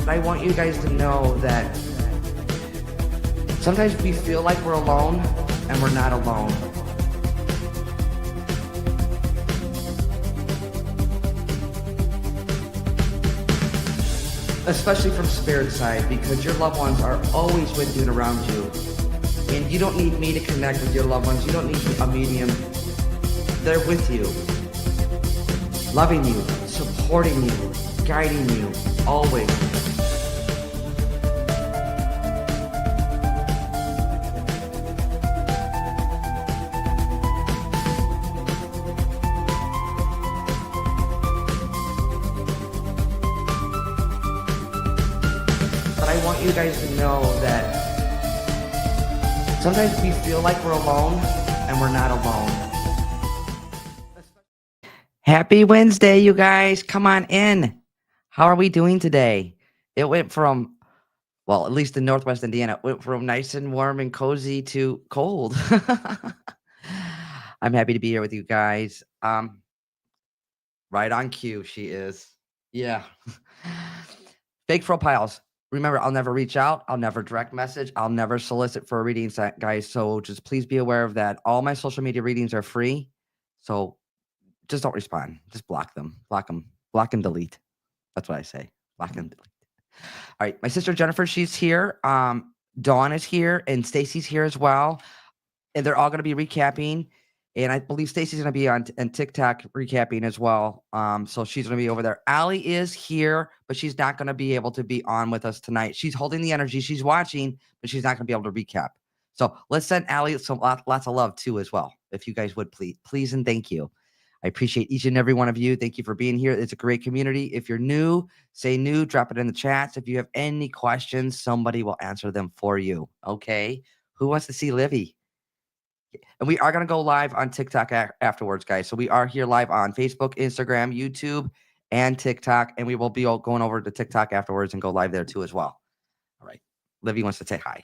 But I want you guys to know that sometimes we feel like we're alone, and we're not alone. Especially from spirit side, because your loved ones are always with you and around you. And you don't need me to connect with your loved ones. You don't need a medium. They're with you, loving you, supporting you, guiding you, always. But I want you guys to know that sometimes we feel like we're alone, and we're not alone. Happy Wednesday, you guys. Come on in. How are we doing today? It went from, well, at least in Northwest Indiana, it went from nice and warm and cozy to cold. I'm happy to be here with you guys. Right on cue, she is. Yeah. Fake profiles. Remember, I'll never reach out. I'll never direct message. I'll never solicit for readings, guys. So just please be aware of that. All my social media readings are free. So just don't respond. Just block them. Block and delete. That's what I say. Block and delete. All right. My sister Jennifer, she's here. Dawn is here, and Stacy's here as well. And they're all going to be recapping. And I believe Stacy's going to be on TikTok recapping as well. So she's going to be over there. Allie is here, but she's not going to be able to be on with us tonight. She's holding the energy. She's watching, but she's not going to be able to recap. So let's send Allie lots of love too as well, if you guys would please and thank you. I appreciate each and every one of you. Thank you for being here. It's a great community. If you're new, say new, drop it in the chats. If you have any questions, somebody will answer them for you. Okay. Who wants to see Livy? And we are going to go live on TikTok afterwards, guys. So we are here live on Facebook, Instagram, YouTube, and TikTok. And we will be going over to TikTok afterwards and go live there too as well. All right. Livy wants to say hi.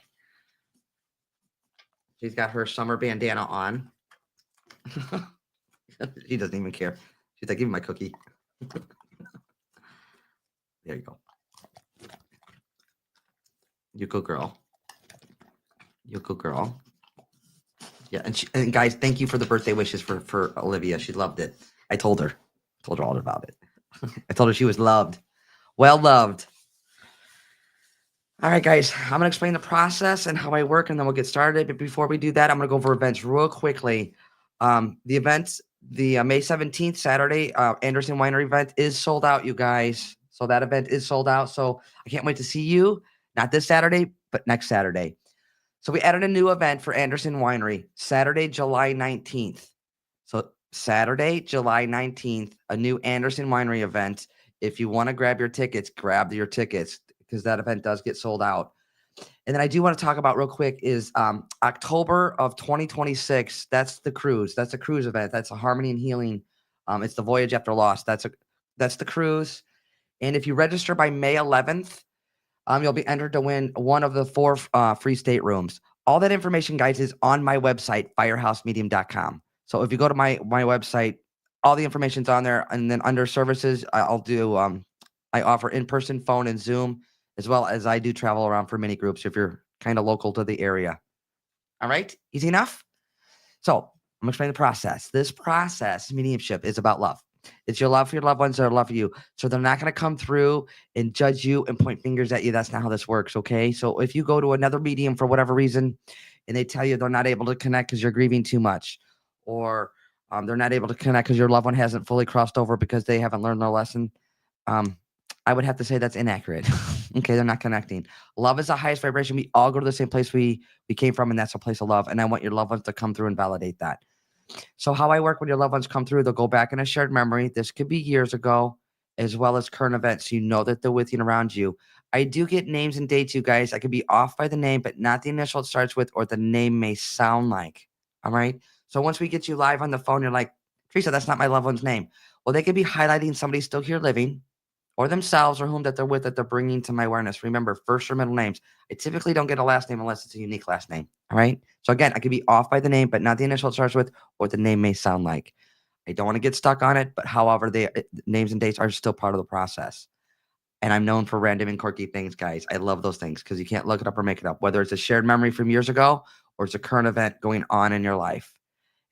She's got her summer bandana on. She doesn't even care. She's like, give me my cookie. There you go. You go, girl. You go, girl. Yeah, and guys, thank you for the birthday wishes for Olivia. She loved it. I told her all about it. I told her she was loved. Well loved. All right, guys, I'm going to explain the process and how I work, and then we'll get started. But before we do that, I'm going to go over events real quickly. The events, the May 17th, Saturday, Anderson Winery event is sold out, you guys. So that event is sold out. So I can't wait to see you. Not this Saturday, but next Saturday. So we added a new event for Anderson Winery, Saturday, July 19th. So Saturday, July 19th, a new Anderson Winery event. If you want to grab your tickets, grab your tickets because that event does get sold out. And then I do want to talk about real quick is October of 2026. That's the cruise. That's a cruise event. That's a Harmony and Healing. It's the Voyage After Loss. That's the cruise. And if you register by May 11th, you'll be entered to win one of the 4 free staterooms. All that information, guys, is on my website, firehousemedium.com. So if you go to my website, all the information's on there. And then under services, I'll do I offer in-person, phone, and Zoom, as well as I do travel around for mini groups if you're kind of local to the area. All right? Easy enough? So I'm going to explain the process. This process, mediumship, is about love. It's your love for your loved ones, their love for you. So they're not going to come through and judge you and point fingers at you. That's not how this works, okay? So if you go to another medium for whatever reason and they tell you they're not able to connect because you're grieving too much, or they're not able to connect because your loved one hasn't fully crossed over because they haven't learned their lesson, I would have to say that's inaccurate. Okay, they're not connecting. Love is the highest vibration. We all go to the same place we came from, and that's a place of love. And I want your loved ones to come through and validate that. So how I work when your loved ones come through, they'll go back in a shared memory. This could be years ago, as well as current events. You know that they're with you and around you. I do get names and dates, you guys. I could be off by the name, but not the initial it starts with or the name may sound like. All right? So once we get you live on the phone, you're like, Teresa, that's not my loved one's name. Well, they could be highlighting somebody still here living or themselves or whom that they're with that they're bringing to my awareness. Remember, first or middle names. I typically don't get a last name unless it's a unique last name. All right? So again, I could be off by the name, but not the initial it starts with or the name may sound like. I don't want to get stuck on it, but however, names and dates are still part of the process. And I'm known for random and quirky things, guys. I love those things because you can't look it up or make it up, whether it's a shared memory from years ago or it's a current event going on in your life.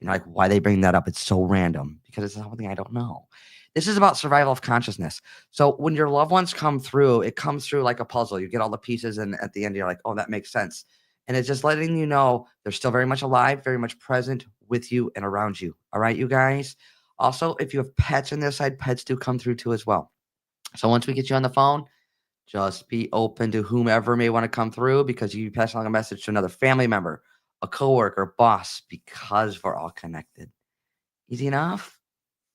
And you're like, why they bring that up? It's so random because it's something I don't know. This is about survival of consciousness. So when your loved ones come through, it comes through like a puzzle. You get all the pieces, and at the end, you're like, oh, that makes sense. And it's just letting you know they're still very much alive, very much present with you and around you. All right, you guys. Also, if you have pets on this side, pets do come through too as well. So once we get you on the phone, just be open to whomever may want to come through because you pass along a message to another family member, a coworker, boss, because we're all connected. Easy enough?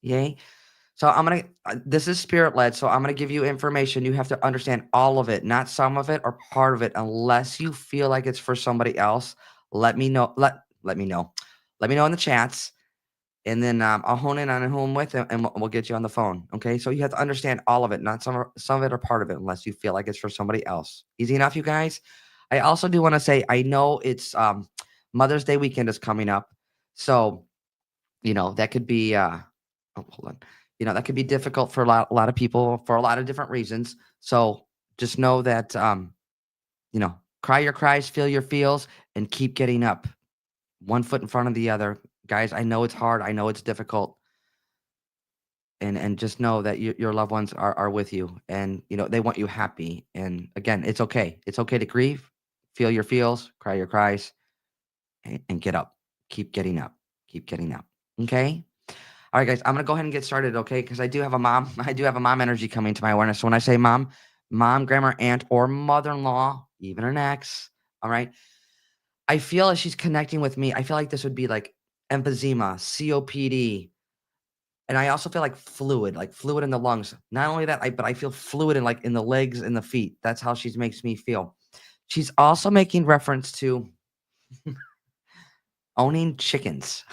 Yay. So I'm gonna. This is spirit led, so I'm gonna give you information. You have to understand all of it, not some of it or part of it, unless you feel like it's for somebody else. Let me know. Let me know. Let me know in the chats, and then I'll hone in on who I'm with, and we'll get you on the phone. Okay. So you have to understand all of it, not some of it or part of it, unless you feel like it's for somebody else. Easy enough, you guys. I also do want to say I know it's Mother's Day weekend is coming up, so that could be oh, hold on. That could be difficult for a lot of people for a lot of different reasons. So just know that cry your cries, feel your feels, and keep getting up. One foot in front of the other. Guys, I know it's hard. I know it's difficult. And just know that your loved ones are with you, and they want you happy. And again, it's okay. It's okay to grieve, feel your feels, cry your cries, and get up. Keep getting up. Keep getting up. Okay? All right, guys, I'm gonna go ahead and get started, okay? Because I do have a mom. I do have a mom energy coming to my awareness. So when I say mom, grandma, aunt, or mother-in-law, even an ex, all right. I feel like she's connecting with me. I feel like this would be like emphysema, COPD, and I also feel like fluid in the lungs. Not only that, but I feel fluid in the legs and the feet. That's how she makes me feel. She's also making reference to owning chickens.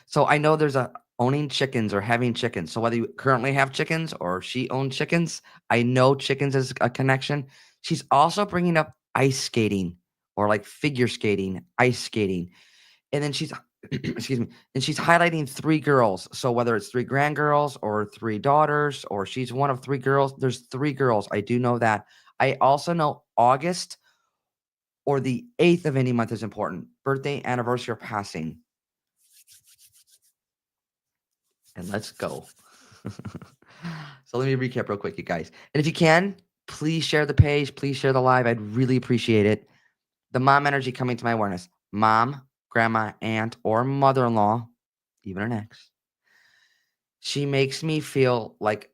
So I know there's a owning chickens or having chickens. So whether you currently have chickens or she owned chickens, I know chickens is a connection. She's also bringing up ice skating or like figure skating, ice skating. And then she's excuse me, and she's highlighting three girls. So whether it's three grandgirls or three daughters or she's one of three girls, there's three girls. I do know that. I also know August or the 8th of any month is important. Birthday, anniversary, or passing. And let's go. So let me recap real quick, you guys. And if you can, please share the page. Please share the live. I'd really appreciate it. The mom energy coming to my awareness. Mom, grandma, aunt, or mother-in-law, even an ex. She makes me feel like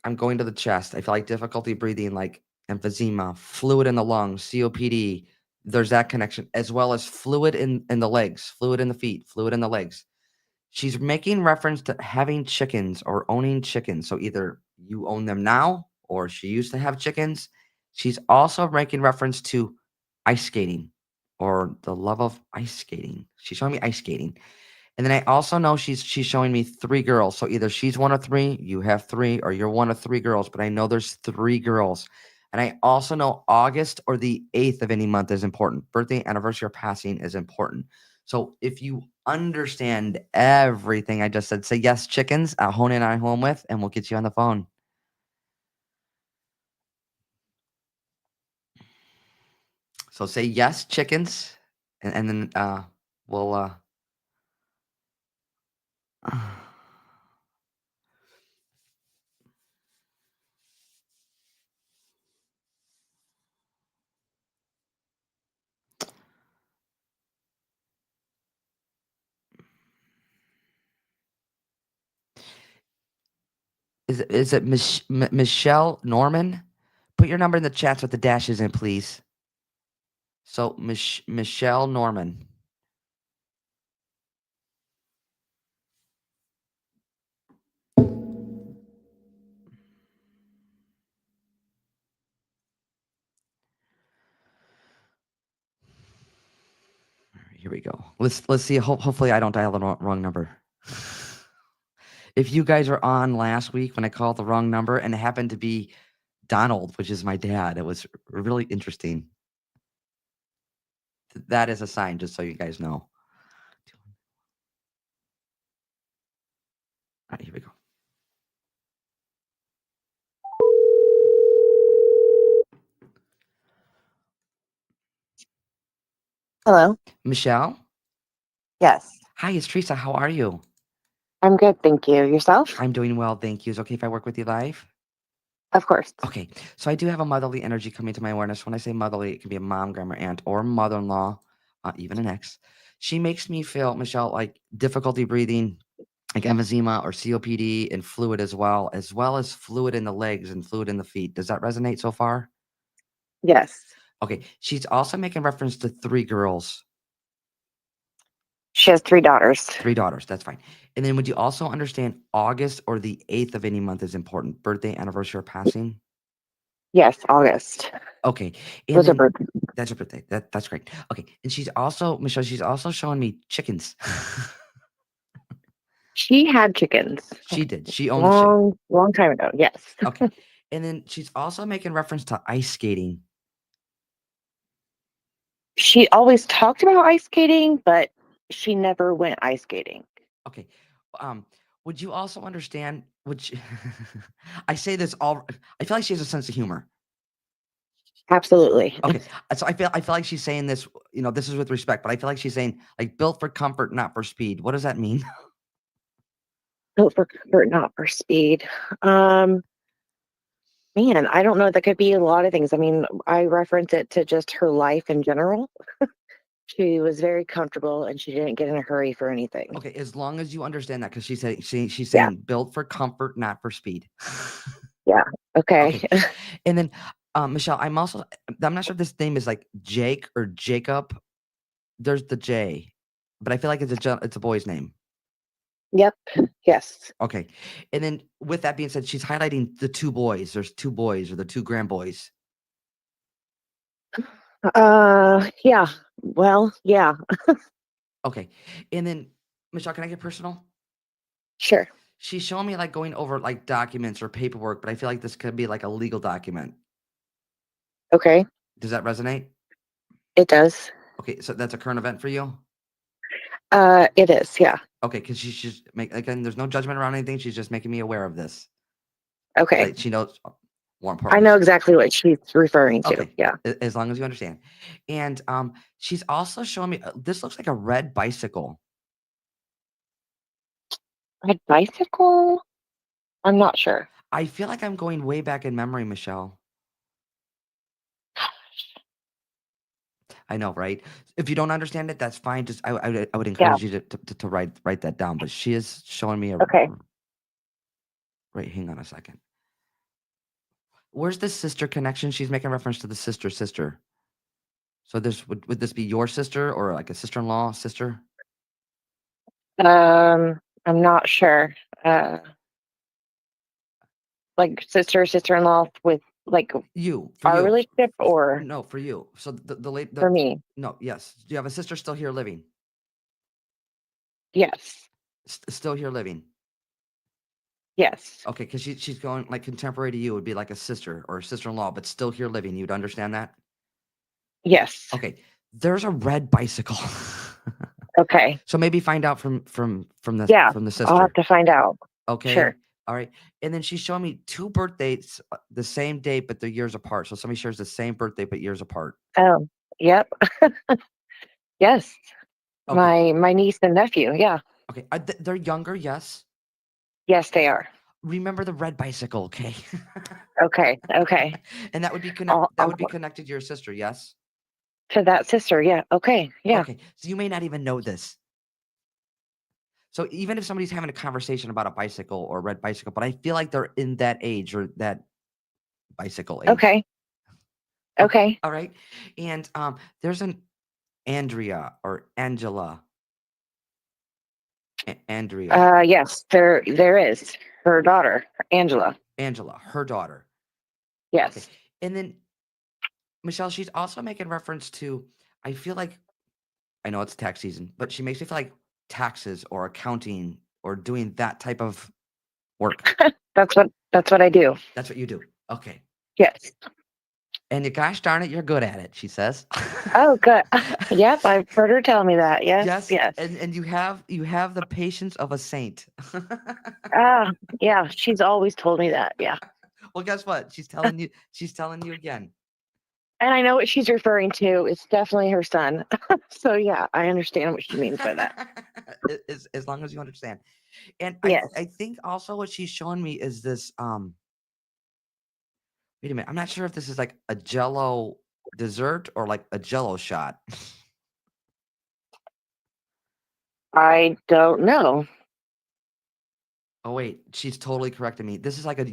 I'm going to the chest. I feel like difficulty breathing, like emphysema, fluid in the lungs, COPD. There's that connection, as well as fluid in the legs, fluid in the feet, fluid in the legs. She's making reference to having chickens or owning chickens. So either you own them now or she used to have chickens. She's also making reference to ice skating or the love of ice skating. She's showing me ice skating. And then I also know she's showing me three girls. So either she's one of three, you have three, or you're one of three girls. But I know there's three girls. And I also know August or the 8th of any month is important. Birthday, anniversary, or passing is important. So if you understand everything I just said, say yes, chickens. I'll hone in on who I'm with, and we'll get you on the phone. So say yes, chickens, and then we'll is it Michelle Norman? Put your number in the chats with the dashes in, please. So Michelle Norman. Here we go. Let's see. Hopefully, I don't dial the wrong number. If you guys are on last week when I called the wrong number and it happened to be Donald, which is my dad, it was really interesting. That is a sign, just so you guys know. All right, here we go. Hello. Michelle? Yes, Hi, it's Teresa. How are you? I'm good, thank you. Yourself? I'm doing well, thank you. Is it okay if I work with you live? Of course. Okay, so I do have a motherly energy coming to my awareness. When I say motherly, it can be a mom, grandma, aunt, or mother-in-law, even an ex. She makes me feel, Michelle, like difficulty breathing, like emphysema or COPD, and fluid as well as fluid in the legs and fluid in the feet. Does that resonate so far? Yes. Okay, she's also making reference to three girls, She has three daughters. three daughters. That's fine. And then would you also understand August or the 8th of any month is important? Birthday, anniversary, or passing? Yes, August. Okay. And Was her then birthday. that's her birthday. That's great. Okay. And she's also, Michelle, she's also showing me chickens. She had chickens She did. She owns chick. long, long time ago. Yes. Okay. And then she's also making reference to ice skating. She always talked about ice skating, but she never went ice skating. Okay. Um, would you also understand, I say this all, I feel like she has a sense of humor. Absolutely. Okay. So I feel like she's saying this, this is with respect, but I feel like she's saying like built for comfort, not for speed. What does that mean? Built for comfort, not for speed. Um, Man, I don't know. That could be a lot of things. I mean, I reference it to just her life in general. She was very comfortable and she didn't get in a hurry for anything. Okay, as long as you understand that, because she's Yeah. saying built for comfort, not for speed. Yeah. Okay. Okay, and then Michelle, I'm not sure if this name is like Jake or Jacob. There's the J, but I feel like it's a boy's name. Yep. Yes. Okay, and then with that being said, she's highlighting the two boys. There's two boys or the two grand boys. Yeah. Well, yeah. Okay, and then Michelle, can I get personal? Sure. She's showing me like going over like documents or paperwork, but I feel like this could be like a legal document. Okay. Does that resonate? It does. Okay, so that's a current event for you? It is. Yeah. Okay, because she's just again, there's no judgment around anything. She's just making me aware of this. Okay. Like she knows more I know important. exactly what she's referring to. Okay, Yeah. as long as you understand. And she's also showing me this looks like a red bicycle. A bicycle? I'm not sure. I feel like I'm going way back in memory, Michelle. I know, right? If you don't understand it, that's fine. Just I would Yeah. encourage you to write that down. But she is showing me a Okay. right. Hang on a second. Where's the sister connection? She's making reference to the sister. So this would this be your sister or like a sister-in-law sister? I'm not sure. Like sister-in-law with like For our you. relationship or No, for you. So the late for the me? no, yes. Do you have a sister still here living? Yes. Still here living. Yes. Okay, because she's going like contemporary to you would be like a sister or a sister-in-law, but still here living. You'd understand that? Yes. Okay. There's a red bicycle. Okay. So maybe find out from Yeah. the I'll have sister. to find out. Okay. Sure. All right. And then she's showing me two birthdays, the same date, but they're years apart. So somebody shares the same birthday, but years apart. Oh, yep. Yes. Okay. My niece and nephew. Yeah. Okay. They're younger, yes. Yes, they are. Remember the red bicycle, okay? Okay. Okay. And I'll that I'll would be connected to your sister, yes? to that sister. Yeah. Okay. Yeah. Okay. So you may not even know this. So even if somebody's having a conversation about a bicycle or a red bicycle, but I feel like they're in that age or that bicycle age. Okay. Okay. Okay. All right. And there's an Andrea or Angela. Andrea. Yes, there is her daughter, Angela. Angela, her daughter. Okay. Yes. And then Michelle, she's also making reference to, I feel like, I know it's tax season, but she makes me feel like taxes or accounting or doing that type of work. That's what I do. That's what you do. Okay. Yes. And you, gosh darn it, you're good at it, she says. Oh, good. Yep, I've heard her tell me that. Yes, Yes, yes. and you have the patience of a saint. Ah, yeah, she's always told me that. Yeah. Well, guess what? She's telling you again. And I know what she's referring to. It's definitely her son. So yeah, I understand what she means by that. as long as you understand. And Yes. I think also what she's showing me is this wait a minute, I'm not sure if this is like a jello dessert or like a jello shot. I don't know. Oh wait, she's totally correcting me. This is like a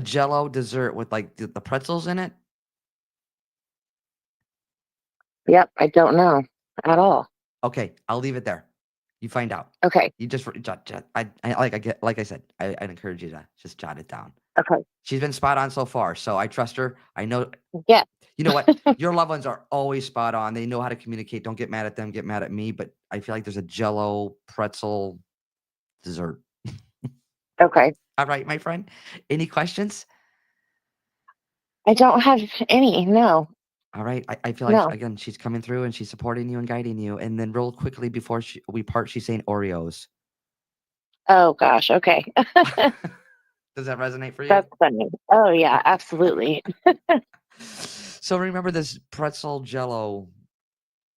jello dessert with like the pretzels in it. Yep, I don't know at all. Okay, I'll leave it there. You find out. Okay. You just like I said, I'd encourage you to just jot it down. Okay. She's been spot on so far, so I trust her. I know. Yeah. You know what? Your loved ones are always spot on. They know how to communicate. Don't get mad at them. Get mad at me. But I feel like there's a jello pretzel dessert. Okay. All right, my friend. Any questions? I don't have any. No. All right. I feel like No. again she's coming through and she's supporting you and guiding you. And then real quickly before we part, she's saying Oreos. Oh gosh. Okay. Does that resonate for you? That's funny. Oh yeah, absolutely. So remember this pretzel jello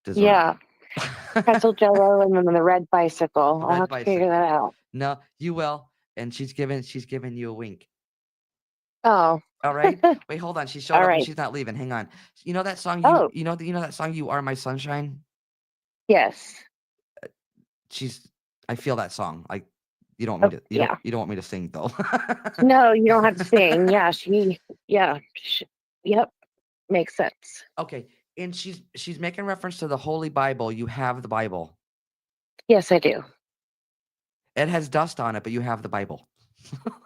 dessert. Yeah. Pretzel Jello and then the red bicycle. The I'll red have to figure bicycle. that out. No, you will. And she's giving you a wink. Oh. All right. Wait, hold on. She showed All up and right. she's not leaving. Hang on. You know that song Oh, you know that song You Are My Sunshine? yes. She's I feel that song. Like you don't want Oh, me to yeah. you don't want me to sing though. No, you don't have to sing. Yeah, yeah. Yep. Makes sense. Okay. And she's making reference to the Holy Bible. You have the Bible. Yes, I do. It has dust on it, but you have the Bible.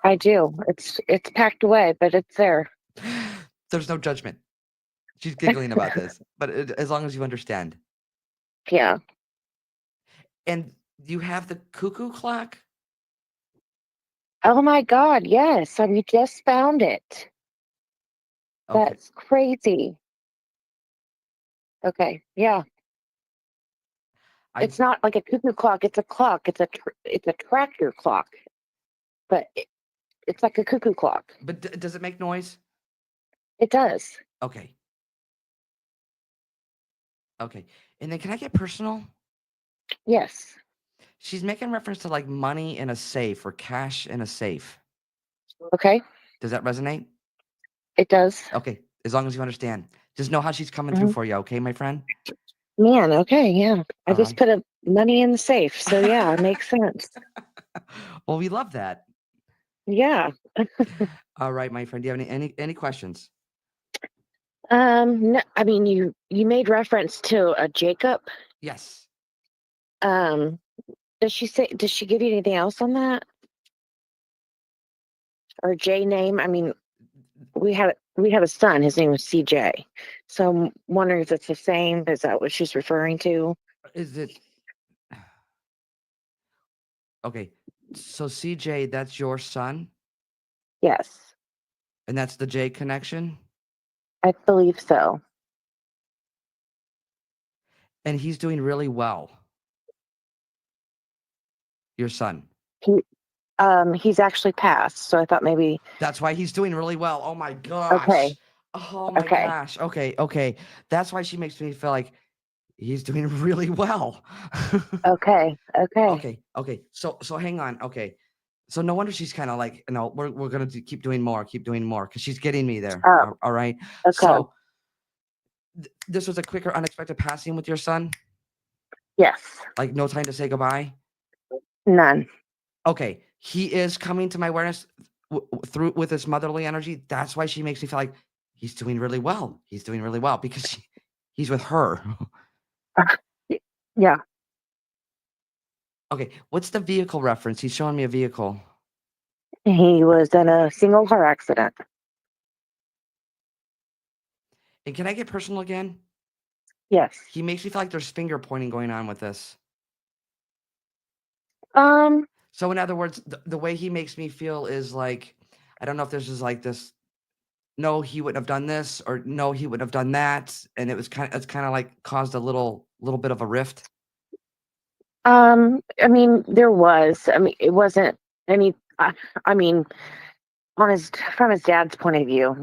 I do. It's packed away, but it's there. There's no judgment. She's giggling about this, but as long as you understand. Yeah. And you have the cuckoo clock? Oh my God, yes. We just found it. Okay. That's crazy. Okay. Yeah. I It's not like a cuckoo clock. It's a clock. It's a tractor clock, but it's like a cuckoo clock. but does it make noise? It does. Okay. Okay. And then can I get personal? Yes. She's making reference to like money in a safe or cash in a safe. Okay. Does that resonate? It does. Okay. As long as you understand. Just know how she's coming through Mhm. for you, okay, my friend? Man, okay, yeah. I All just right. put a money in the safe, so yeah, it makes sense. Well, we love that. Yeah. All right, my friend. Do you have any questions? No, I mean you made reference to a Jacob. Yes. Um, does she give you anything else on that? Or J name? I mean, we had a son, his name was CJ. So I'm wondering if it's the same. Is that what she's referring to? Is it okay? So CJ, that's your son, Yes, and that's the J connection, I believe so. and he's doing really well. Your son. He he's actually passed, so I thought maybe That's why he's doing really well. Oh my okay, gosh. Oh my okay, gosh. Okay, okay. That's why she makes me feel like he's doing really well. okay, okay. Okay, okay. So hang on. Okay. So no wonder she's kind of like, no, we're gonna keep doing more, because she's getting me there. Oh, All right. okay. So this was a quicker, unexpected passing with your son. Yes. Like no time to say goodbye. None. Okay, he is coming to my awareness through with his motherly energy. That's why she makes me feel like he's doing really well. He's doing really well because he's with her. Y- Yeah. Okay, what's the vehicle reference? He's showing me a vehicle. He was in a single car accident. And can I get personal again? Yes. He makes me feel like there's finger pointing going on with this. Um, So in other words, the way he makes me feel is like, I don't know if this is like this. No, he wouldn't have done this, or no, he wouldn't have done that, and it's kind of like caused a little bit of a rift. I mean, there was. I mean, it wasn't any. I mean, from his dad's point of view,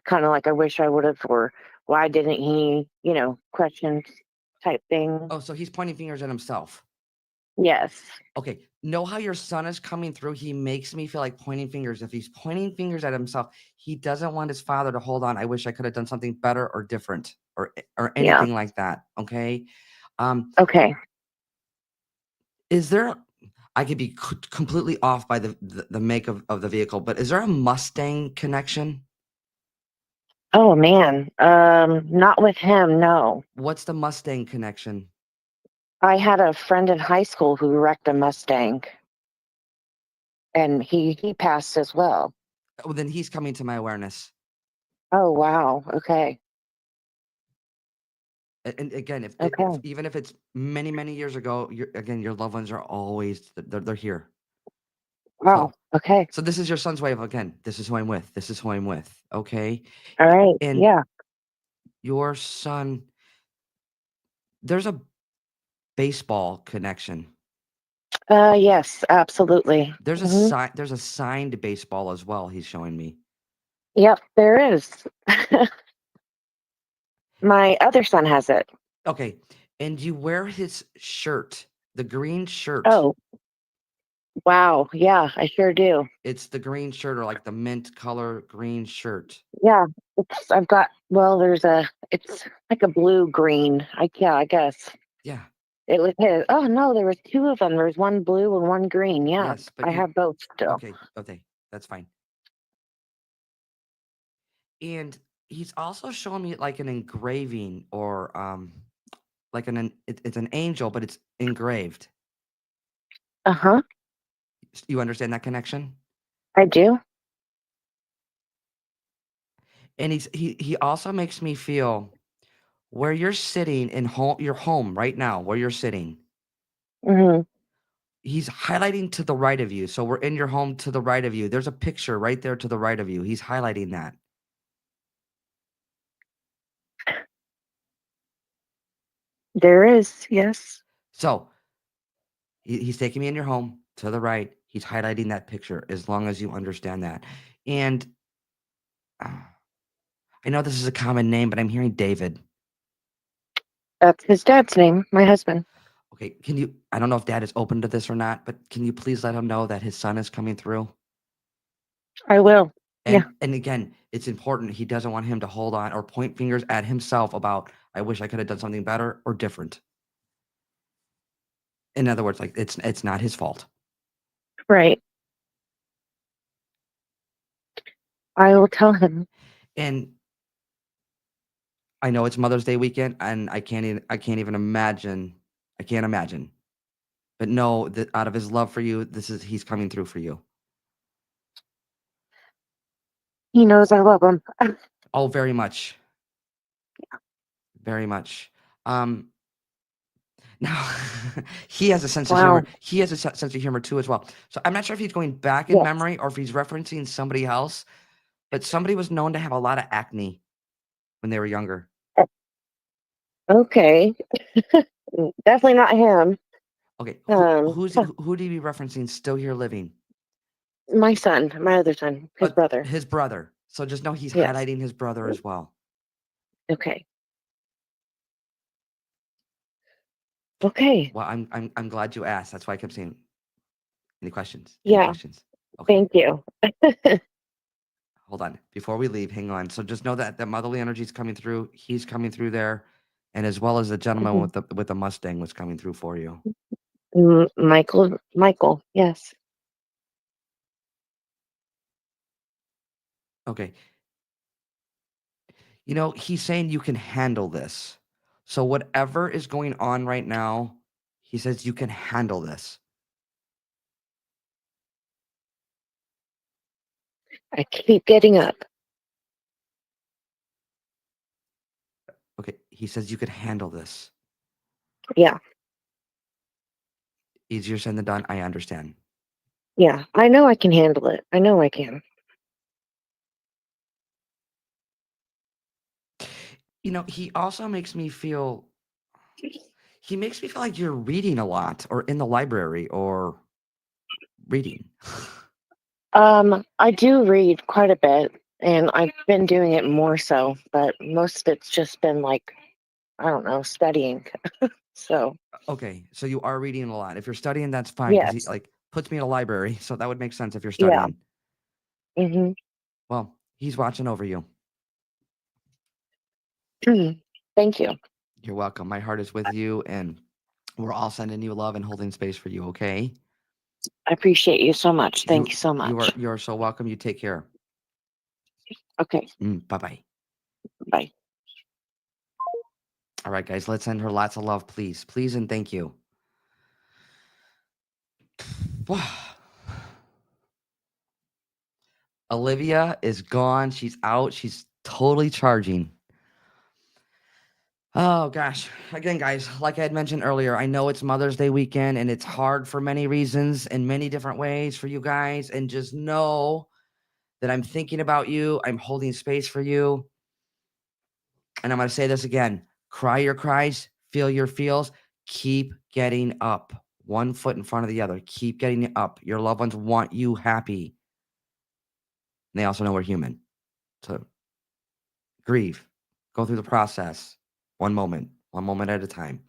kind of like I wish I would have, or why didn't he, questions type thing. Oh, so he's pointing fingers at himself. Yes. Okay, know how your son is coming through? He makes me feel like pointing fingers. If he's pointing fingers at himself, he doesn't want his father to hold on. I wish I could have done something better or different or Yeah. anything like that. Okay. Okay. Is there? I could be completely off by the make of the vehicle, but is there a Mustang connection? Oh man. Not with him. No. What's the Mustang connection? I had a friend in high school who wrecked a Mustang, and he passed as well. Oh, then he's coming to my awareness. Oh wow. Okay. And again, if Okay. even if it's many years ago, your loved ones are always they're here. Wow. Okay. So this is your son's way of, again, this is who I'm with. This is who I'm with. Okay. All right. And Yeah. your son, there's a baseball connection. Yes, absolutely. There's a Hmm. there's a signed baseball as well. He's showing me. Yep, there is. My other son has it. Okay. And you wear his shirt, the green shirt. Oh, wow. Yeah, I sure do. It's the green shirt, or like the mint color green shirt. Yeah, I've got, well, it's like a blue green. Yeah, I guess. Yeah. It was his. Oh, no, there was two of them. There was one blue and one green. Yeah, Yes, but I have both still. okay, that's fine. And he's also showing me like an engraving, or like it's an angel, but it's engraved. Uh-huh, You understand that connection? I do. And he also makes me feel where you're sitting in your home right now, where you're sitting. Hmm. He's highlighting to the right of you. So we're in your home to the right of you. There's a picture right there to the right of you. He's highlighting that. There is, yes. So he's taking me in your home to the right. He's highlighting that picture, as long as you understand that. And I know this is a common name, but I'm hearing David. That's his dad's name, my husband. Okay, I don't know if dad is open to this or not, but can you please let him know that his son is coming through? I will. Yeah. And again, it's important. He doesn't want him to hold on or point fingers at himself about, I wish I could have done something better or different. In other words, like it's not his fault. Right. I will tell him. And I know it's Mother's Day weekend, and I can't even imagine. I can't imagine. But know that out of his love for you, he's coming through for you. He knows I love him. Oh, very much. Very much. Um, Now, he has a sense of Wow. humor. He has a sense of humor too, as well. So I'm not sure if he's going back in Yes. memory or if he's referencing somebody else, but somebody was known to have a lot of acne when they were younger. Okay. Definitely not him. Okay, Um, who do you be referencing still here living? my son, my other son, his brother. His brother. So just know he's Yes. highlighting his brother as well. Okay. Okay. Well, I'm glad you asked. That's why I kept saying, any questions? Any Yeah. questions? Okay. Thank you. Hold on. Before we leave, hang on. So just know that the motherly energy is coming through. He's coming through there, and as well as the gentleman Mhm. with the Mustang was coming through for you. Michael. Michael. Yes. Okay. He's saying you can handle this. So whatever is going on right now, he says you can handle this. I keep getting up. Okay. He says you could handle this. Yeah. Easier said than done. I understand. Yeah. I know I can handle it. I know I can. He also makes me feel like you're reading a lot or in the library or reading. I do read quite a bit, and I've been doing it more so, but most of it's just been like, I don't know, studying. So, Okay, so you are reading a lot. If you're studying, that's fine because he yes. like puts me in a library, so that would make sense if you're Yeah. studying. Mhm. Well, he's watching over you. Thank you. You're welcome. My heart is with you, and we're all sending you love and holding space for you. Okay. I appreciate you so much. Thank You you so you much. are so welcome. You take care. Okay. Bye bye. Bye. All right, guys. Let's send her lots of love, please, please, and thank you. Olivia is gone. She's out. She's totally charging. Oh gosh. Again, guys, like I had mentioned earlier, I know it's Mother's Day weekend and it's hard for many reasons in many different ways for you guys. And just know that I'm thinking about you. I'm holding space for you. And I'm going to say this again: cry your cries, feel your feels, keep getting up. One foot in front of the other. Keep getting up. Your loved ones want you happy. And they also know we're human. So grieve, go through the process one moment at a time.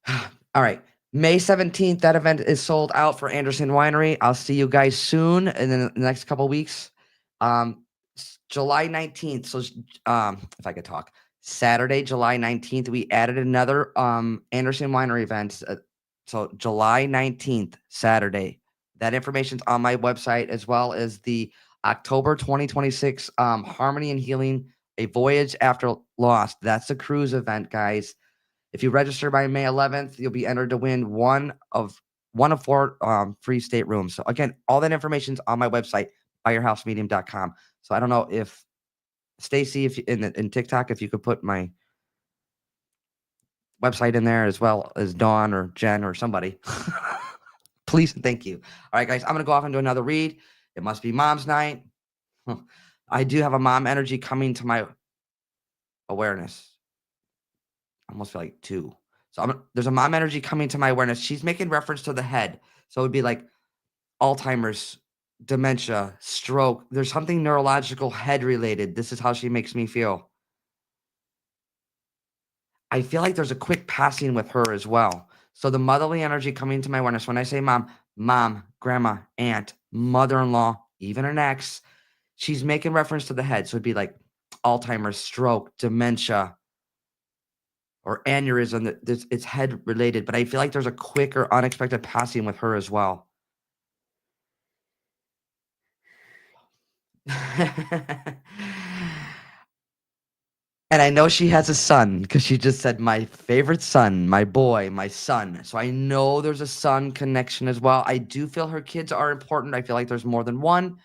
All right. May 17th, that event is sold out for Anderson Winery. I'll see you guys soon in the next couple weeks. July 19th. So, if I could talk, Saturday, July 19th, we added another Anderson Winery event. So, July 19th, Saturday. That information's on my website, as well as the October 2026 Harmony and Healing, A Voyage After Lost. That's a cruise event, guys. If you register by May 11th, you'll be entered to win one of four free state rooms. So again, all that information's on my website, firehouse.medium.com. So I don't know if Stacy, if in TikTok, if you could put my website in there as well as Dawn or Jen or somebody. Please and thank you. All right, guys, I'm gonna go off and do another read. It must be mom's night. I do have a mom energy coming to my awareness. I almost feel like two. So there's a mom energy coming to my awareness. She's making reference to the head. So it would be like Alzheimer's, dementia, stroke. There's something neurological head related. This is how she makes me feel. I feel like there's a quick passing with her as well. So the motherly energy coming to my awareness. When I say mom, grandma, aunt, mother-in-law, even an ex, she's making reference to the head. So it'd be like Alzheimer's, stroke, dementia, or aneurysm. It's head related, but I feel like there's a quick or unexpected passing with her as well. And I know she has a son because she just said, my favorite son, my boy, my son. So I know there's a son connection as well. I do feel her kids are important. I feel like there's more than one,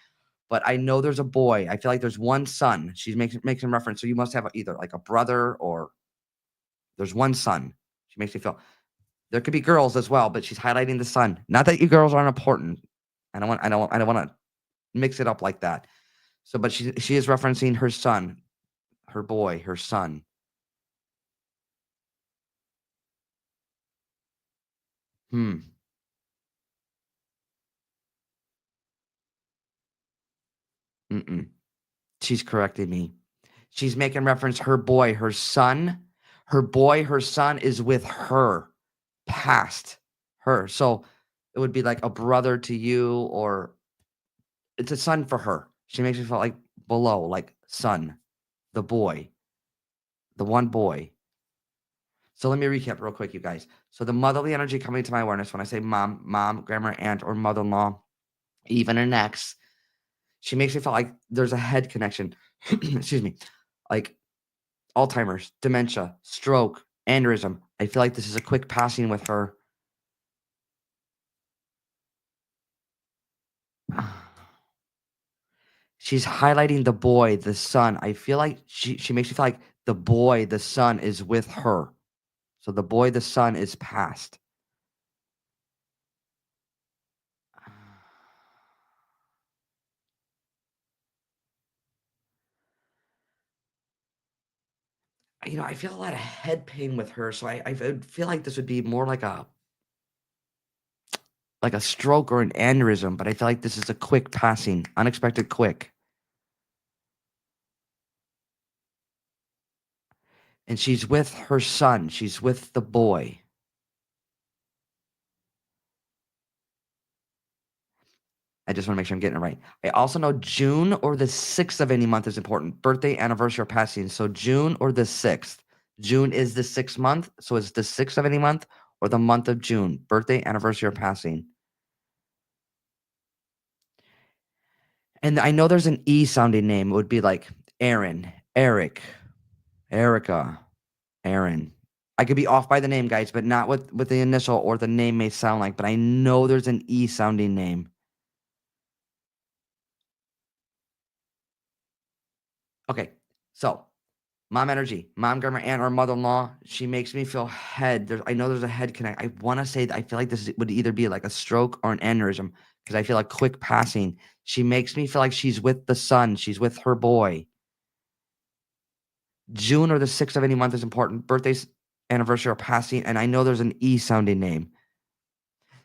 but I know there's a boy. I feel like there's one son. She's making reference. So you must have either like a brother or there's one son. She makes me feel there could be girls as well, but she's highlighting the son. Not that you girls aren't important. I don't want to mix it up like that. So, but she is referencing her son, her boy, her son. Hmm. Mm-mm. She's correcting me. She's making reference her boy, her son. Her boy, her son is with her, past her. So it would be like a brother to you, or it's a son for her. She makes me feel like below, like son, the boy, the one boy. So let me recap real quick, you guys. So the motherly energy coming to my awareness when I say mom, grandma, aunt, or mother-in-law, even an ex, she makes me feel like there's a head connection. Excuse me. Like Alzheimer's, dementia, stroke, aneurysm. I feel like this is a quick passing with her. She's highlighting the boy, the son. I feel like she makes me feel like the boy, the son is with her. So the boy, the son is past. I feel a lot of head pain with her. So I would feel like this would be more like a like a stroke or an aneurysm, but I feel like this is a quick passing, unexpected quick. And she's with her son. She's with the boy. I just want to make sure I'm getting it right. I also know June or the 6th of any month is important. Birthday, anniversary, or passing. So June or the 6th. June is the 6th month. So it's the 6th of any month or the month of June. Birthday, anniversary, or passing. And I know there's an E sounding name. It would be like Aaron, Eric, Erica, Aaron. I could be off by the name, guys, but not with the initial or the name may sound like, but I know there's an E sounding name. Okay, so mom energy, mom, grandma, aunt, or mother-in-law. She makes me feel head. I know there's a head connect. I want to say that I feel like this would either be like a stroke or an aneurysm because I feel like quick passing. She makes me feel like she's with the son. She's with her boy. June or the 6th of any month is important. Birthdays, anniversary, or passing. And I know there's an E sounding name.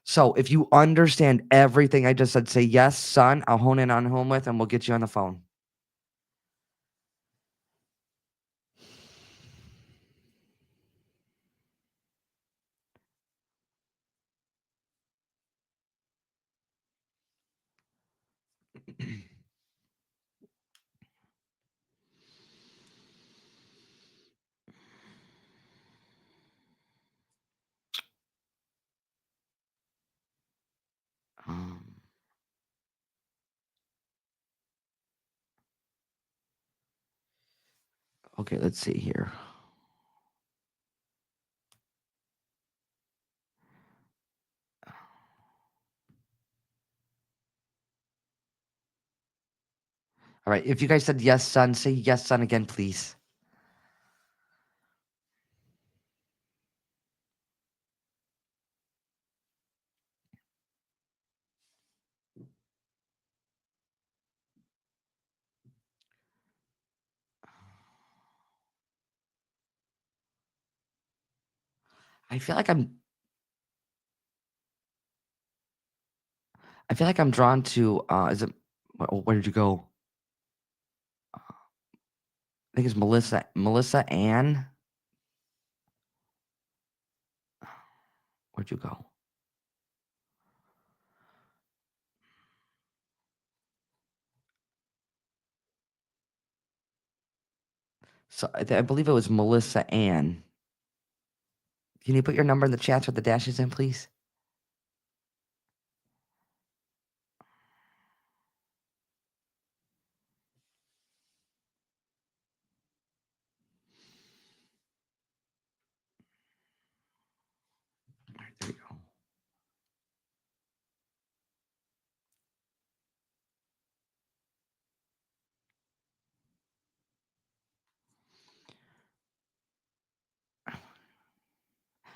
So if you understand everything I just said, say yes, son. I'll hone in on home with, and we'll get you on the phone. Um, okay, let's see here. All right. If you guys said yes, son, say yes, son again, please. I feel like I'm drawn to is it where did you go? I think it's Melissa Ann. Where'd you go? So I believe it was Melissa Ann. Can you put your number in the chats with the dashes in, please? All right, there we go.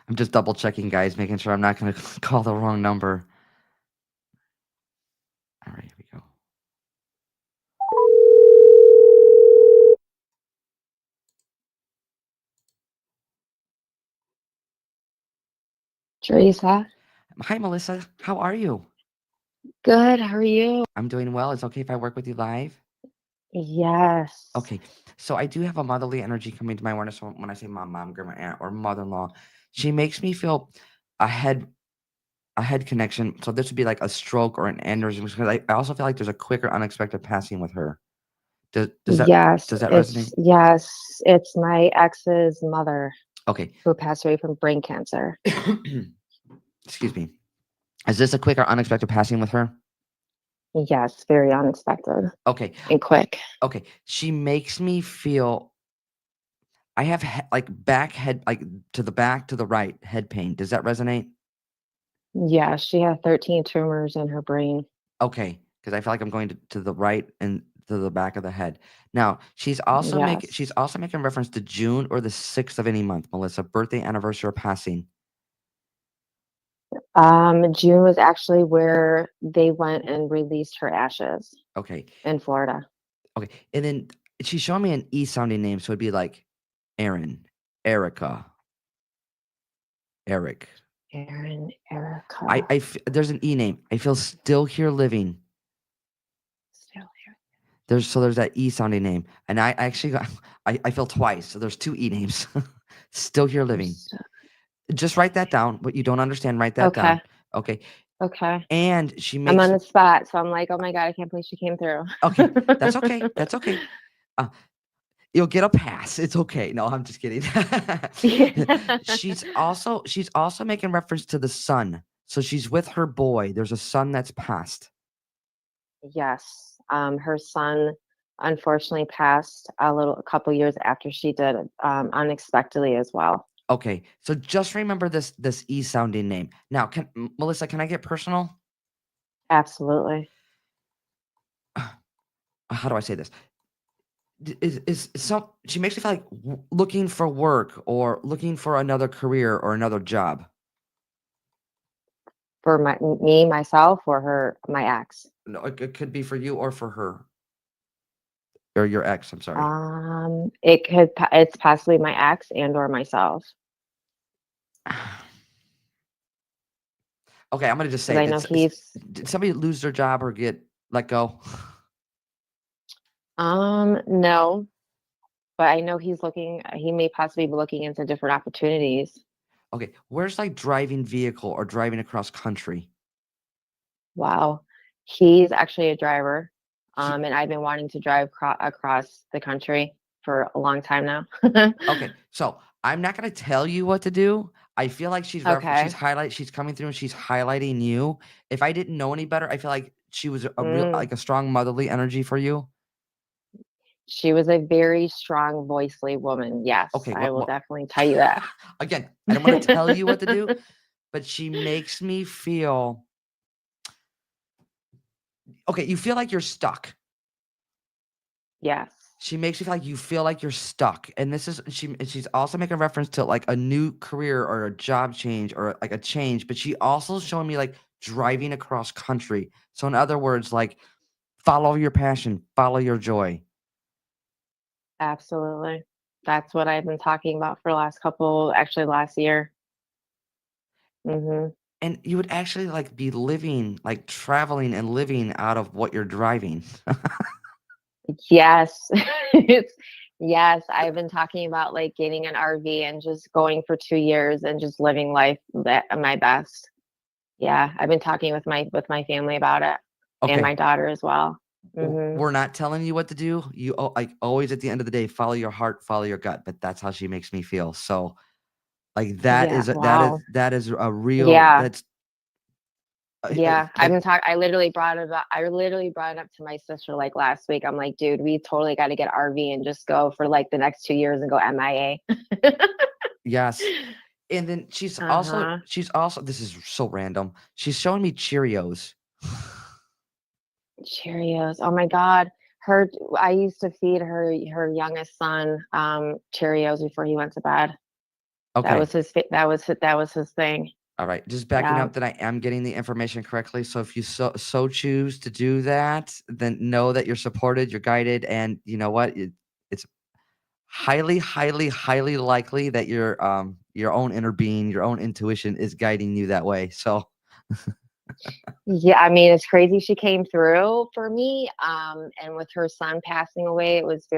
I'm just double checking, guys, making sure I'm not going to call the wrong number. All right, here we go. Teresa. Hi, Melissa. How are you? Good. How are you? I'm doing well. It's okay if I work with you live? Yes. Okay. So I do have a motherly energy coming to my awareness when I say mom, grandma, aunt, or mother-in-law. She makes me feel a head connection. So this would be like a stroke or an aneurysm because I also feel like there's a quicker unexpected passing with her. Does that Yes, resonate? it's my ex's mother Okay. who passed away from brain cancer. Excuse me. Is this a quick or unexpected passing with her? Yes, very unexpected Okay. and quick. Okay. She makes me feel I have like back head like to the back to the right head pain. Does that resonate? Yeah, she had 13 tumors in her brain. Okay, because I feel like I'm going to the right and to the back of the head. Now, she's also Yes. making reference to June or the 6th of any month, Melissa, birthday, anniversary, or passing. June was actually where they went and released her ashes Okay. in Florida. Okay. And then she's showing me an E sounding name, so it'd be like Aaron, Erica, Eric. Aaron, Erica. There's an E name. I feel still here living. Still here. There's that E sounding name, and I actually got I feel twice. So there's two E names. Still here living. Just write that down. What you don't understand, write that down. Okay. Okay. Okay. And she I'm makes on the spot, so I'm like, oh my God, I can't believe she came through. okay. That's okay. That's okay. Uh, you'll get a pass. It's okay. No, I'm just kidding. Yeah. she's also making reference to the son. So she's with her boy. There's a son that's passed. Yes. Her son unfortunately passed a couple years after she did, unexpectedly as well. Okay. So just remember this E sounding name. Now, Melissa, can I get personal? Absolutely. How do I say this? Is some she makes me feel like looking for work or looking for another career or another job. For me, myself, or my ex. No, it could be for you or for her or your ex. I'm sorry. It's possibly my ex and or myself, Okay, I'm gonna just say because I it. know he's, Did somebody lose their job or get let go? no, but I know he may possibly be looking into different opportunities. Okay, where's like driving vehicle or driving across country? Wow. He's actually a driver. He, And I've been wanting to drive across the country for a long time now. okay, so I'm not gonna tell you what to do. I feel like Okay. she's coming through and she's highlighting you. If I didn't know any better, I feel like she was a real Mm. like a strong motherly energy for you. She was a very strong, voicely woman. Yes, Okay, I will what definitely tell you that. again, I don't want to tell you what to do, but she makes me feel okay, you feel like you're stuck. Yes, She makes you feel like you feel like you're stuck. And she's also making reference to like a new career or a job change or like a change, but she also showing me like driving across country. So in other words, like follow your passion, follow your joy. absolutely. That's what I've been talking about for actually last year. Hmm. And you would actually like be living, like traveling and living out of what you're driving. Yes. It's yes, I've been talking about like getting an RV and just going for 2 years and just living life at my best. Yeah, I've been talking with my family about it, and Okay. my daughter as well. Hmm. We're not telling you what to do. Like always at the end of the day, follow your heart, follow your gut. But that's how she makes me feel. So like Yeah, wow. that is a real Yeah, that's yeah. and I literally brought it up to my sister like last week. I'm like, dude, we totally got to get RV and just go for like the next 2 years and go MIA. yes. And then Uh-huh. she's also this is so random. She's showing me Cheerios. Cheerios. Oh my God. Her I used to feed her youngest son Cheerios before he went to bed. That Okay. was that was his thing. All right. Just backing Yeah. up that I am getting the information correctly. So if you so choose to do that, then know that you're supported, you're guided, and you know what? It's highly, highly, highly likely that your own inner being, your own intuition is guiding you that way. So Yeah, I mean, it's crazy she came through for me. And with her son passing away, it wasn't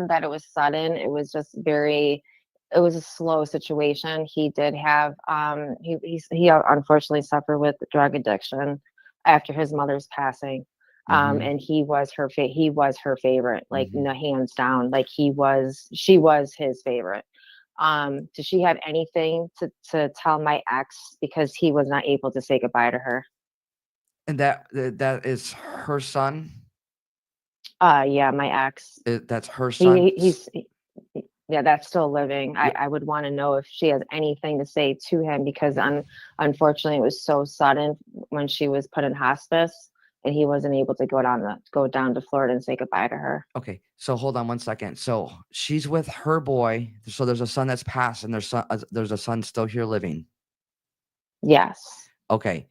that it was sudden. It was just it was a slow situation. He did have, he unfortunately suffered with drug addiction after his mother's passing. mhm, And he was her favorite, like, mhm. no, hands down. Like she was his favorite. Does she have anything to tell my ex because he was not able to say goodbye to her? And that is her son. Yeah, my ex. That's her He son. he's he, yeah, that's still living. Yeah. I would want to know if she has anything to say to him, because unfortunately it was so sudden when she was put in hospice, and he wasn't able to go down to Florida and say goodbye to her. Okay. So hold on one second. So she's with her boy. So there's a son that's passed, and there's a son still here living. Yes. Okay.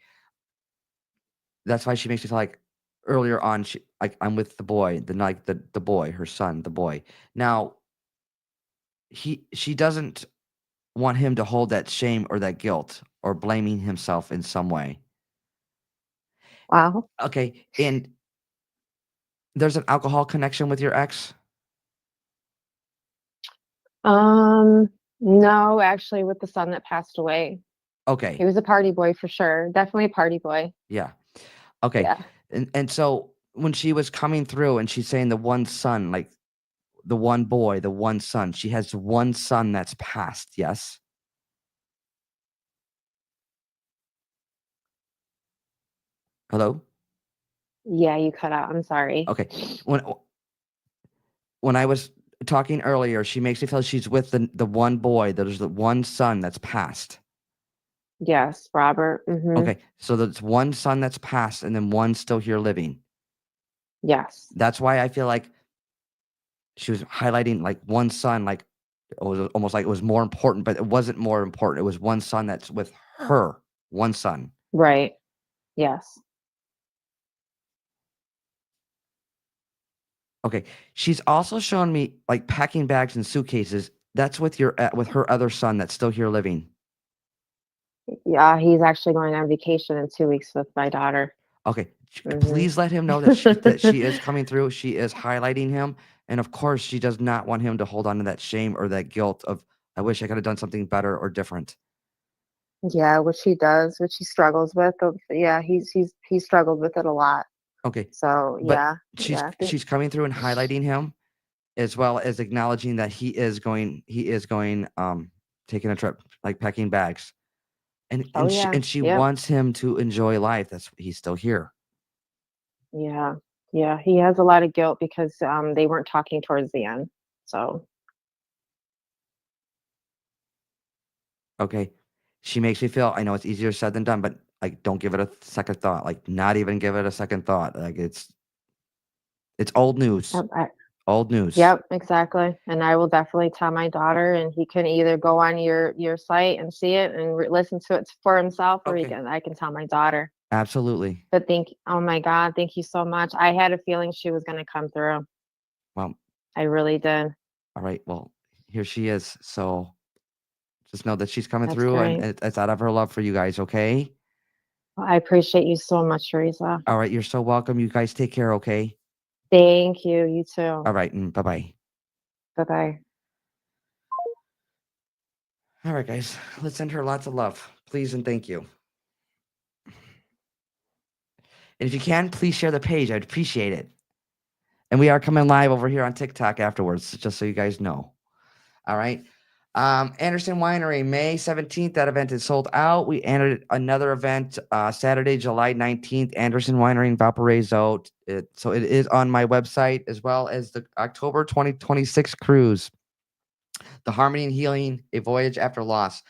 That's why she makes me feel like earlier on, like I'm with the boy, the boy, her son, the boy. Now she doesn't. want him to hold that shame or that guilt or blaming himself in some way. Wow. Okay. And there's an alcohol connection with your ex? No, actually, with the son that passed away. He Okay. was a party boy for sure. Definitely a party boy. Yeah. Okay. Yeah. And so when she was coming through and she's saying the one son, like the one boy, the one son, she has one son that's passed. Yes. Hello? Yeah, you cut out. I'm sorry. Okay. When I was talking earlier, she makes me feel she's with the one boy. There's the one son that's passed. Yes, Robert. Okay. So there's one son that's passed and then one still here living. Yes. That's why I feel like she was highlighting like one son, like it was almost like it was more important, but it wasn't more important. It was one son that's with her, one son. Right. Yes. Okay. She's also shown me like packing bags and suitcases. That's with her other son that's still here living. Yeah, he's actually going on vacation in 2 weeks with my daughter. Okay. Mhm. Please let him know that she is coming through. She is highlighting him. And of course, she does not want him to hold on to that shame or that guilt of, I wish I could have done something better or different. Yeah, which he does, which he struggles with. Yeah, he struggled with it a lot. Okay. So But yeah, yeah. she's coming through and highlighting him as well as acknowledging that he is going taking a trip, like packing bags. And Oh and she, yeah. and she Yep. wants him to enjoy life. That's he's still here. Yeah. Yeah. He has a lot of guilt because they weren't talking towards the end. So Okay. She makes me feel, I know it's easier said than done, but like don't give it a second thought. Like not even give it a second thought. Like it's old news. yep, Old news. yep, exactly. And I will definitely tell my daughter, and he can either go on your site and see it and listen to it for himself, or Okay. I can tell my daughter. Absolutely. But oh my God, thank you so much. I had a feeling she was going to come through. Well, I really did. all right. Well, here she is. So just know that she's coming That's through and great. it's out of her love for you guys. Okay. Well, I appreciate you so much, Teresa. All right. You're so welcome. You guys take care. Okay. Thank you. You too. All right. Bye bye. Bye bye. All right, guys. Let's send her lots of love. Please and thank you. And if you can, please share the page. I'd appreciate it. And we are coming live over here on TikTok afterwards, just so you guys know. All right. Anderson Winery, May 17th. That event is sold out. We entered another event Saturday, July 19th, Anderson Winery in Valparaiso. So it is on my website, as well as the October 2026 cruise, the Harmony and Healing, A Voyage After Loss.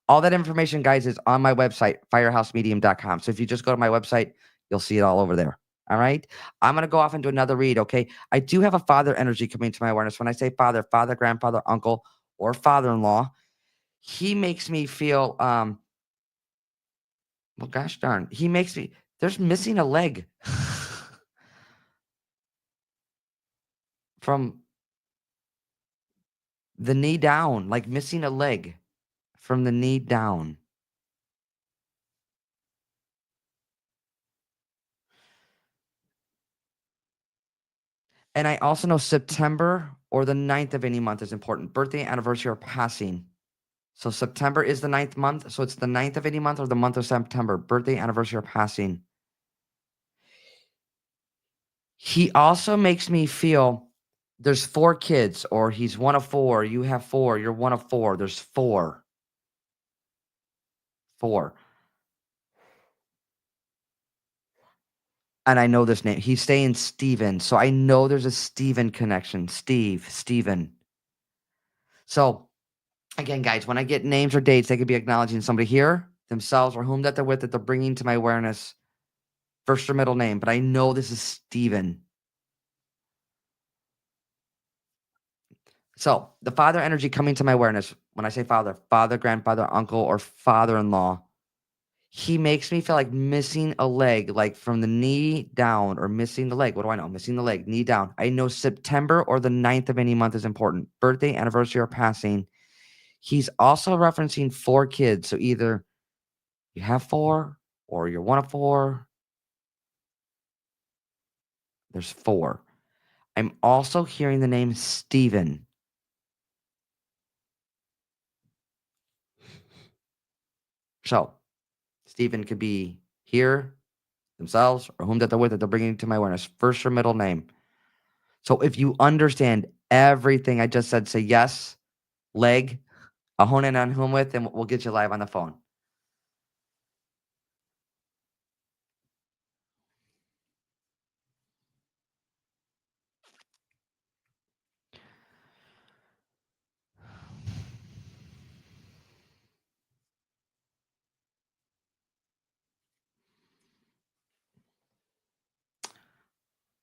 All that information, guys, is on my website, firehousemedium.com. So if you just go to my website, you'll see it all over there. All right. I'm going to go off into another read. Okay. I do have a father energy coming to my awareness. When I say father, grandfather, uncle, or father-in-law, he makes me feel, well, gosh darn, there's missing a leg from the knee down, like missing a leg from the knee down. And I also know September or the 9th of any month is important. Birthday, anniversary, or passing. So September is the 9th month. So it's the 9th of any month or the month of September. Birthday, anniversary, or passing. He also makes me feel there's 4 kids, or he's one of 4. You have 4. You're one of 4. There's 4. 4. And I know this name. He's saying Steven. So I know there's a Steven connection. Steven. So again, guys, when I get names or dates, they could be acknowledging somebody here, themselves, or whom that they're with, that they're bringing to my awareness, first or middle name. But I know this is Steven. So the father energy coming to my awareness, when I say father, grandfather, uncle, or father-in-law, he makes me feel like missing a leg, like from the knee down, or missing the leg. What do I know? Missing the leg, knee down. I know September or the 9th of any month is important. Birthday, anniversary, or passing. He's also referencing 4 kids. So either you have 4 or you're one of 4. There's 4. I'm also hearing the name Steven. So Steven could be here, themselves, or whom that they're with that they're bringing to my awareness. First or middle name. So if you understand everything I just said, say yes, leg. I'll hone in on whom with, and we'll get you live on the phone.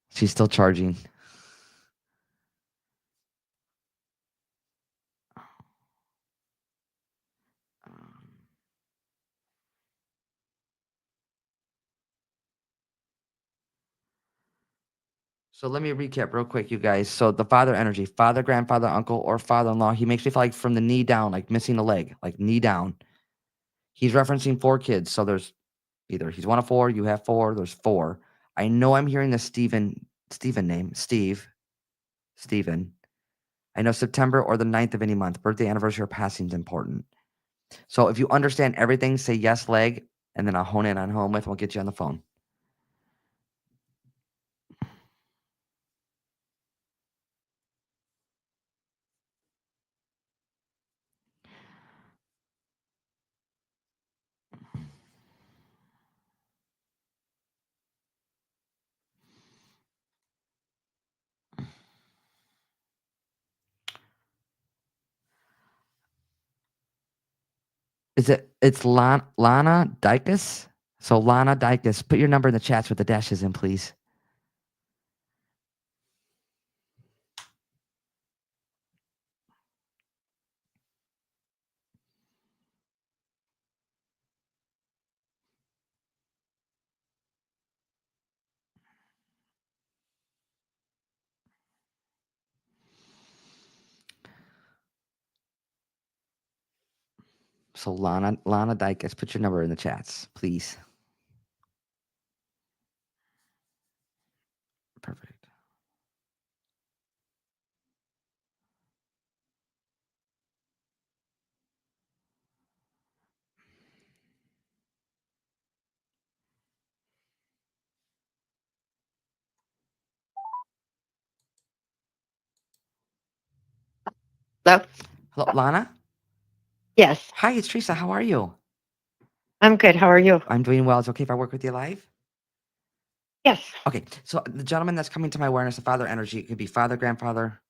She's still charging. So let me recap real quick, you guys. So the father energy, father, grandfather, uncle, or father-in-law, he makes me feel like from the knee down, like missing a leg, like knee down. He's referencing 4 kids. So there's either he's one of 4, you have 4, there's 4. I know I'm hearing the Steven name, Steven. I know September or the 9th of any month, birthday, anniversary, or passing is important. So if you understand everything, say yes, leg, and then I'll hone in on home with, and we'll get you on the phone. It's Lana Dykus? So Lana Dykus, put your number in the chats with the dashes in, please. So Lana Dykus, put your number in the chats, please. Perfect. Hello? Hello, Lana? Yes, Hi, it's Teresa. How are you? I'm good. How are you? I'm doing well. It's okay if I work with you live? Yes. Okay, so the gentleman that's coming to my awareness, the father energy, it could be father, grandfather,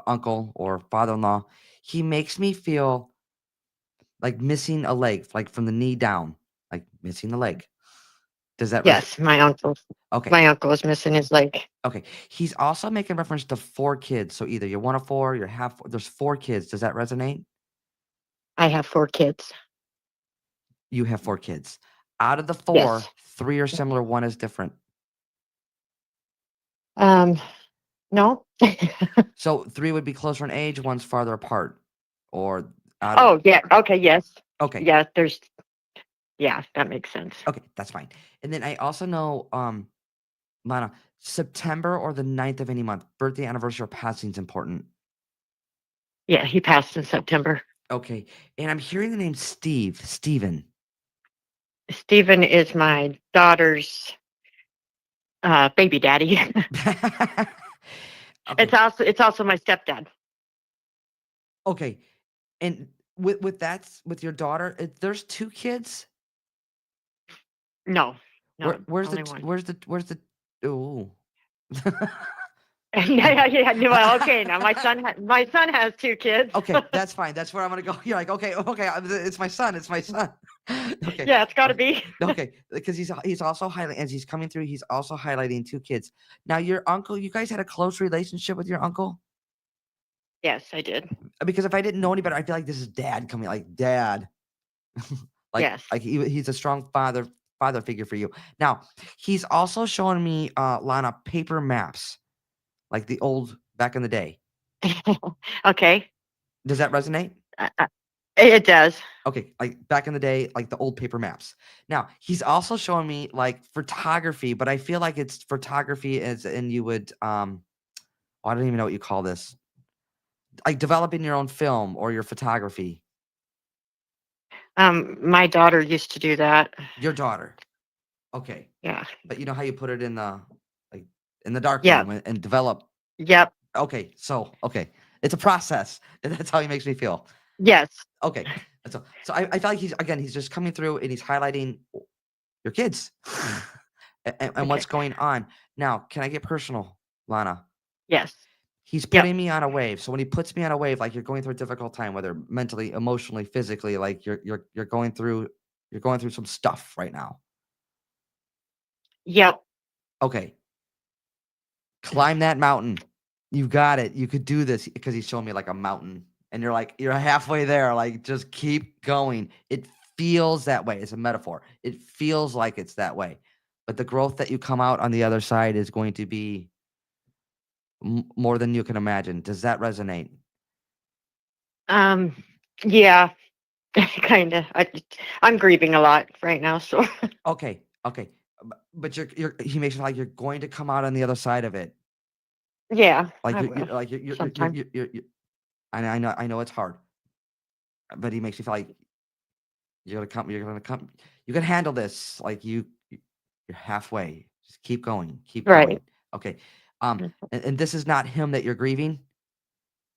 uncle, or father-in-law. He makes me feel like missing a leg, like from the knee down, like missing the leg. Does that Yes, my uncle. Okay. My uncle is missing his leg. Okay. He's also making reference to 4 kids. So either you're one of 4, you're half 4. There's 4 kids. Does that resonate? I have 4 kids. You have 4 kids. Out of the 4, Yes. 3 are similar, 1 is different. No. So 3 would be closer in age, 1's farther apart. Or out of, Oh, yeah. Okay. Yes. okay. Yeah. Yeah, that makes sense. Okay, that's fine. And then I also know, Lana, September or the 9th of any month, birthday, anniversary, or passing is important. Yeah, he passed in September. Okay. And I'm hearing the name Steven. Stephen is my daughter's baby daddy. Okay. It's also my stepdad. Okay. And with your daughter, there's 2 kids? No. Where's only the one. where's the ooh. Yeah. Well, okay. Now my son has 2 kids. Okay, that's fine. That's where I'm gonna go. You're like, okay, it's my son. It's my son. Okay. Yeah, it's got to be. Okay, because he's also highlighting as he's coming through. He's also highlighting 2 kids. Now, your uncle, you guys had a close relationship with your uncle? Yes, I did. Because if I didn't know any better, I feel like this is dad coming, like dad. Yes. Like he's a strong father figure for you. Now, he's also showing me Lana paper maps, like the old back in the day. Okay. Does that resonate? It does. Okay, like back in the day, like the old paper maps. Now he's also showing me like photography, but I feel like it's photography as and you would oh, I don't even know what you call this. Like developing your own film or your photography. My daughter used to do that. Your daughter. Okay. Yeah. But you know how you put it in the like in the dark Yeah. room and develop. Yep. Okay, so okay. It's a process. And that's how he makes me feel. Yes. Okay. So I feel like he's just coming through and he's highlighting your kids and Okay. what's going on. Now, can I get personal, Lana? Yes. He's Yep. putting me on a wave. So when he puts me on a wave, like you're going through a difficult time, whether mentally, emotionally, physically, like you're going through some stuff right now. Yep. Okay, climb that mountain. You got it. You could do this because he's showing me like a mountain, and you're halfway there. Like just keep going. It feels that way. It's a metaphor. It feels like it's that way, but the growth that you come out on the other side is going to be more than you can imagine. Does that resonate? Um. Yeah. Kind of. I'm grieving a lot right now. So. Okay, okay. But he makes it like you're going to come out on the other side of it. Yeah. Like I will. Sometime. I know it's hard, but he makes you feel like you're gonna come, you can handle this. Like you're halfway. Just keep going, keep going. Right. Okay. And this is not him that you're grieving.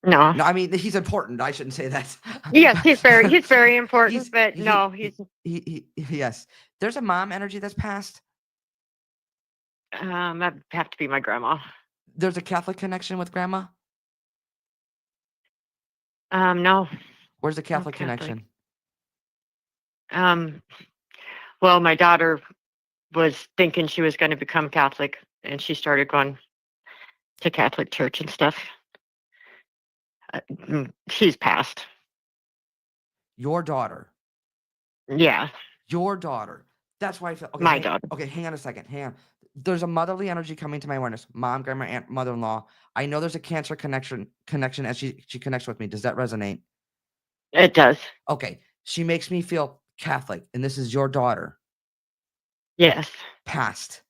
No. No, I mean he's important. I shouldn't say that. Yes, he's very important, he's but no, he's yes. There's a mom energy that's passed. that'd have to be my grandma. There's a Catholic connection with grandma. No, Where's the no Catholic Catholic. connection? Um, well, my daughter was thinking she was going to become Catholic, and she started going to Catholic church and stuff. She's passed. Your daughter. Yeah, Your daughter. That's why I feel okay. my daughter. Okay, hang on a second. Hang on. There's a motherly energy coming to my awareness. Mom, grandma, aunt, mother-in-law. I know there's a cancer connection as she connects with me. Does that resonate? It does. Okay. She makes me feel Catholic, and this is your daughter. Yes. Past.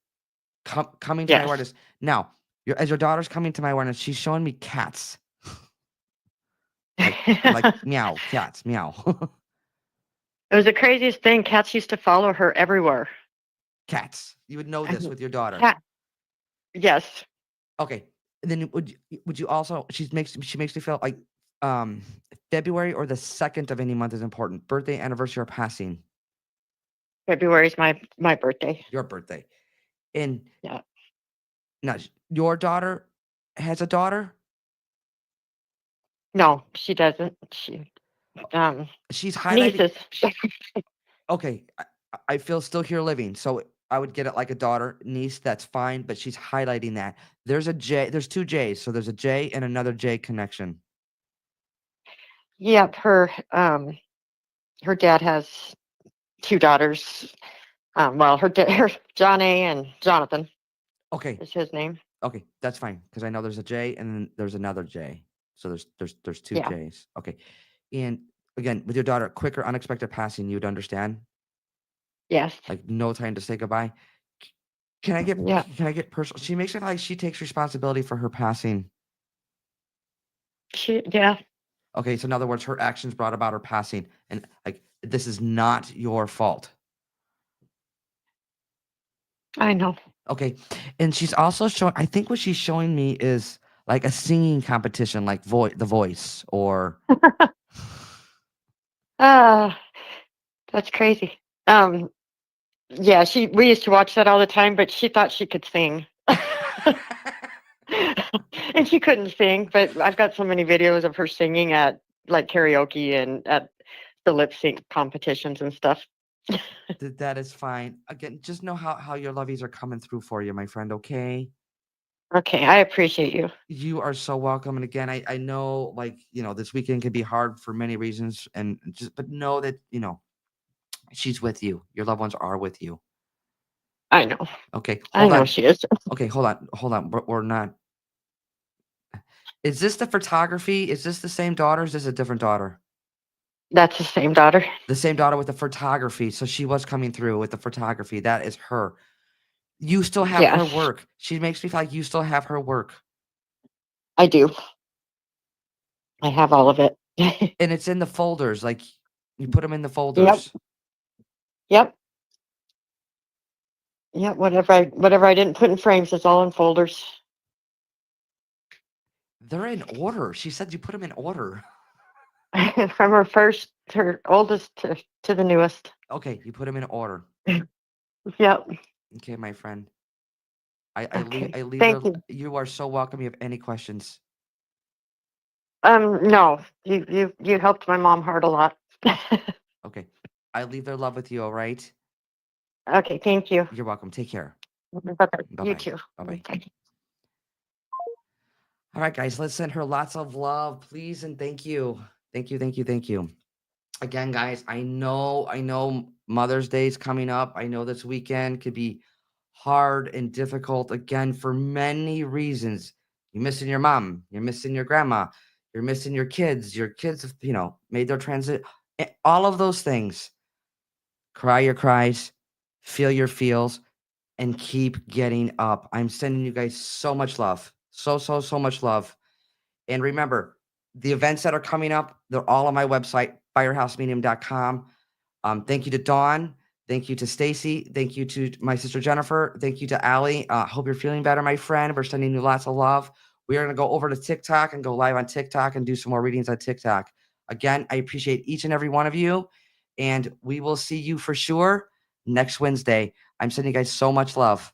Coming to my Yes. awareness. Now, as your daughter's coming to my awareness, she's showing me cats. Like meow, cats, meow. It was the craziest thing. Cats used to follow her everywhere. Cats. You would know I this mean, with your daughter. cat. Yes. Okay. And then would you also she makes me feel like um February or the 2nd of any month is important. Birthday, anniversary, or passing. February's my birthday. Your birthday. And Yeah. now your daughter has a daughter? No, she doesn't. She She's highlighting. nieces. Okay. I feel still here living. So I would get it like a daughter, niece, that's fine, but she's highlighting that. There's a J, there's two J's. So there's a J and another J connection. Yep. Her dad has two daughters. Well, her Johnny and Jonathan Okay. is his name. Okay, that's fine because I know there's a J and then there's another J. So there's two Yeah. J's. Okay. And again, with your daughter, quicker, unexpected passing, you'd understand. Yes. Like no time to say goodbye. Can I get Yeah. can I get personal? She makes it like she takes responsibility for her passing. Yeah. Okay, so in other words, her actions brought about her passing, and like this is not your fault. I know. Okay, and she's also showing. I think what she's showing me is like a singing competition, like The Voice, or Ah, that's crazy. Yeah, we used to watch that all the time, but she thought she could sing. And she couldn't sing, but I've got so many videos of her singing at like karaoke and at the lip sync competitions and stuff. that is fine. Again, just know how your lovies are coming through for you, my friend. Okay. Okay, I appreciate you. You are so welcome. And again, I know like, this weekend can be hard for many reasons but know that, she's with you. Your loved ones are with you. I know. Okay. I Hold know on. she is. Okay. Hold on. Hold on. We're not. Is this the photography? Is this the same daughter? Is this a different daughter? That's the same daughter. The same daughter with the photography. So she was coming through with the photography. That is her. You still have her Yes, work. She makes me feel like you still have her work. I do. I have all of it. And it's in the folders. Like you put them in the Yep. folders. Yep. Yep. Whatever I didn't put in frames, it's all in folders. They're in order. She said you put them in order. From her oldest to the newest. Okay, you put them in order. Yep. Okay, my friend. I Okay. leave Thank there. you. You are so welcome. You have any questions? No, you helped my mom hard a lot. Okay. I leave their love with you, all right? Okay, thank you. You're welcome. Take care. Bye-bye. You Bye-bye. too. Bye-bye. Bye. All right, guys, let's send her lots of love, please, and thank you. Thank you, thank you, thank you. Again, guys, I know Mother's Day is coming up. I know this weekend could be hard and difficult, again, for many reasons. You're missing your mom, you're missing your grandma, you're missing your kids have, made their transit, all of those things. Cry your cries, feel your feels, and keep getting up. I'm sending you guys so much love. So much love. And remember, the events that are coming up, they're all on my website, firehousemedium.com. Thank you to Dawn. Thank you to Stacy. Thank you to my sister Jennifer. Thank you to Allie. Hope you're feeling better, my friend. We're sending you lots of love. We are going to go over to TikTok and go live on TikTok and do some more readings on TikTok. Again, I appreciate each and every one of you. And we will see you for sure next Wednesday. I'm sending you guys so much love.